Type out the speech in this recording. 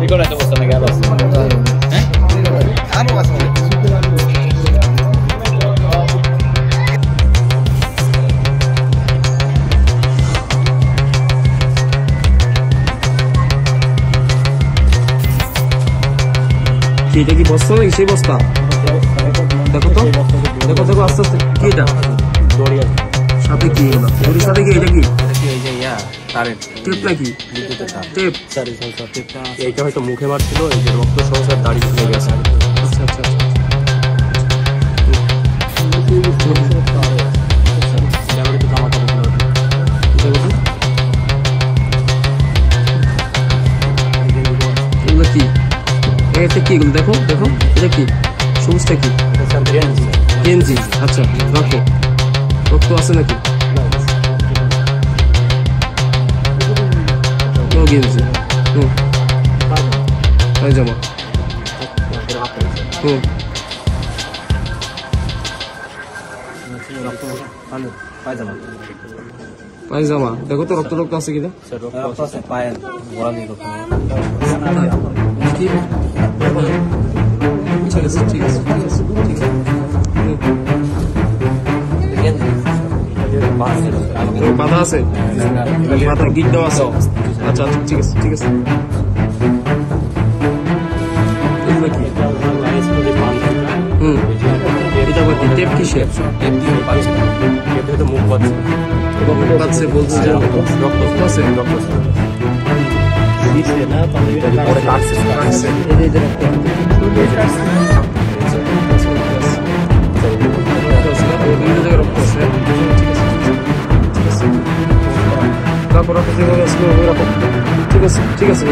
Ricordato questa negata? এটা কি বস্তা নাকি সেই বস্তা? দেখো তো, দেখো দেখো আস্তে আস্তে। কি এটা? সাথে কি এগুলো? দড়ির সাথে কি এটা কি? টেপ নাকি? টেপ। এইটা হয়তো মুখে মারছিল, এই যে রক্ত সহসার দাঁড়িয়ে চলে গেছে। আচ্ছা আচ্ছা আচ্ছা। এগুলো কি? এটা কি এগুলো? দেখো দেখো, এটা কি? সবুজটা কি? গেঞ্জি। আচ্ছা রাখো। রক্ত আছে নাকি? গেঞ্জি। পায়জামা। পায়জামা। দেখো তো রক্ত রক্ত আছে কিনা? ঠিক আছে ঠিক আছে ঠিক আছে ঠিক আছে। বাধা আছে, মাথা গিট দেওয়া আছে। আচ্ছা আচ্ছা ঠিক আছে ঠিক আছে। এটা কি? টেপ কিসের? মুখ পাচ্ছে বলছে রক্ত আছে। ঠিক আছে ঠিক আছে।